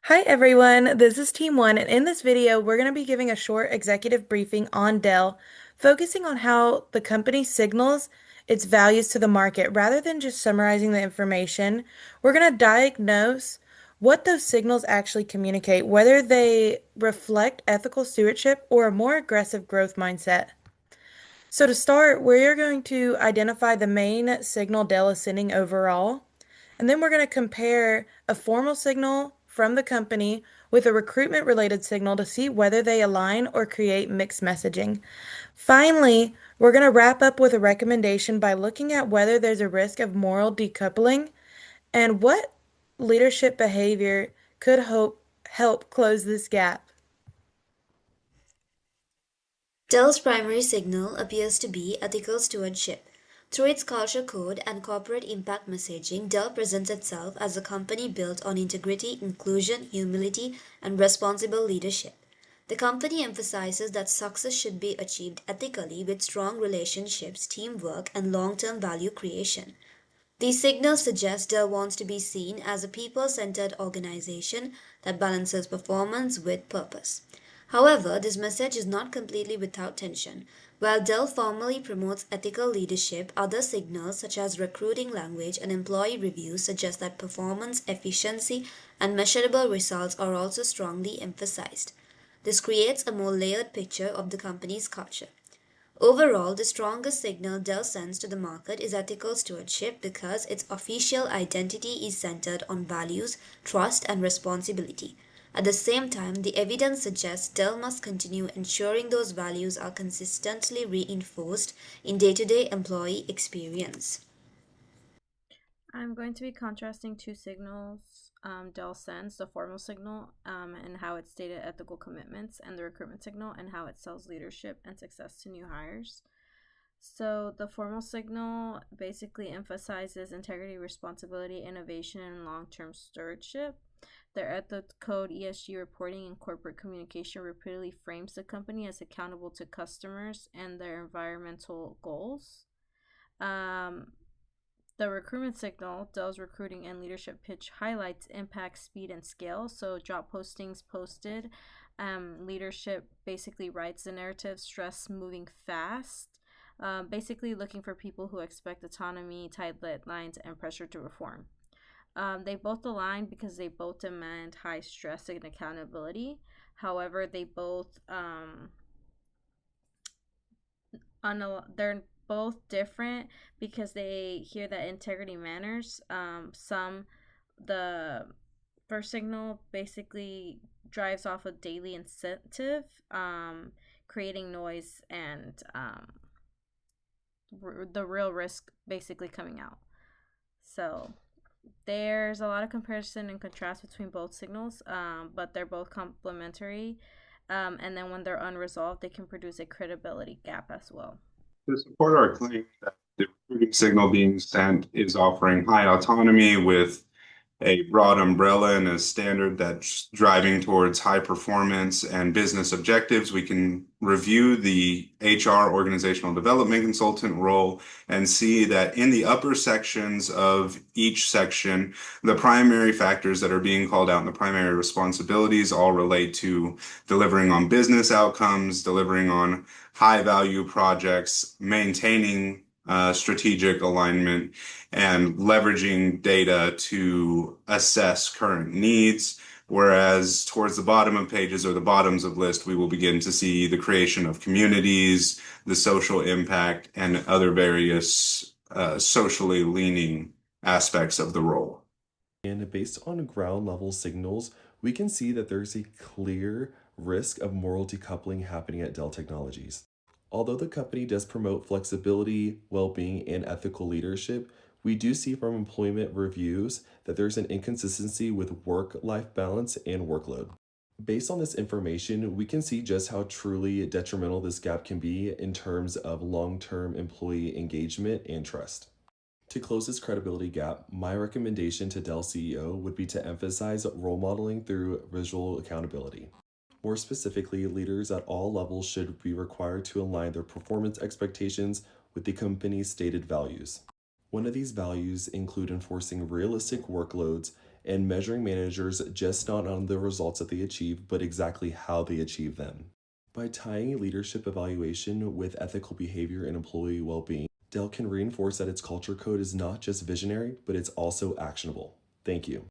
Hi everyone, this is Team One, and in this video, we're going to be giving a short executive briefing on Dell, focusing on how the company signals its values to the market rather than just summarizing the information. We're going to diagnose what those signals actually communicate, whether they reflect ethical stewardship or a more aggressive growth mindset. So, to start, we're going to identify the main signal Dell is sending overall. And then we're going to compare a formal signal from the company with a recruitment related signal to see whether they align or create mixed messaging. Finally, we're going to wrap up with a recommendation by looking at whether there's a risk of moral decoupling and what leadership behavior could help close this gap. Dell's primary signal appears to be ethical stewardship. Through its culture code and corporate impact messaging, Dell presents itself as a company built on integrity, inclusion, humility, and responsible leadership. The company emphasizes that success should be achieved ethically with strong relationships, teamwork, and long term value creation. These signals suggest Dell wants to be seen as a people centered organization that balances performance with purpose. However, this message is not completely without tension. While Dell formally promotes ethical leadership, other signals such as recruiting language and employee reviews suggest that performance, efficiency, and measurable results are also strongly emphasized. This creates a more layered picture of the company's culture. Overall, the strongest signal Dell sends to the market is ethical stewardship because its official identity is centered on values, trust, and responsibility. At the same time, the evidence suggests Dell must continue ensuring those values are consistently reinforced in day to day employee experience. I'm going to be contrasting two signals Dell sends the formal signal and how it stated ethical commitments, and the recruitment signal and how it sells leadership and success to new hires. So, the formal signal basically emphasizes integrity, responsibility, innovation, and long term stewardship. Their ethics code, ESG reporting, and corporate communication repeatedly frames the company as accountable to customers and their environmental goals. Um, the recruitment signal, Dell's recruiting and leadership pitch highlights impact, speed, and scale. So, job postings posted. Leadership basically writes the narrative, stress moving fast. Basically, looking for people who expect autonomy, tight deadlines, and pressure to perform. They both align because they both demand high stress and accountability. However, they both they're both different because they hear that integrity matters. The first signal basically drives off a daily incentive, creating noise and the real risk basically coming out. So there's a lot of comparison and contrast between both signals, but they're both complementary. And then when they're unresolved, they can produce a credibility gap as well. To support our claim that the recruiting signal being sent is offering high autonomy with a broad umbrella and a standard that's driving towards high performance and business objectives, we can review the HR organizational development consultant role and see that in the upper sections of each section, the primary factors that are being called out and the primary responsibilities all relate to delivering on business outcomes, delivering on high value projects, maintaining strategic alignment, and leveraging data to assess current needs. Whereas towards the bottom of pages or the bottoms of list, we will begin to see the creation of communities, the social impact, and other various socially leaning aspects of the role. And based on ground level signals, we can see that there's a clear risk of moral decoupling happening at Dell Technologies. Although the company does promote flexibility, well being, and ethical leadership, we do see from employment reviews that there's an inconsistency with work life balance and workload. Based on this information, we can see just how truly detrimental this gap can be in terms of long term employee engagement and trust. To close this credibility gap, my recommendation to Dell CEO would be to emphasize role modeling through visual accountability. More specifically, leaders at all levels should be required to align their performance expectations with the company's stated values. One of these values include enforcing realistic workloads and measuring managers just not on the results that they achieve, but exactly how they achieve them. By tying leadership evaluation with ethical behavior and employee well-being, Dell can reinforce that its culture code is not just visionary, but it's also actionable. Thank you.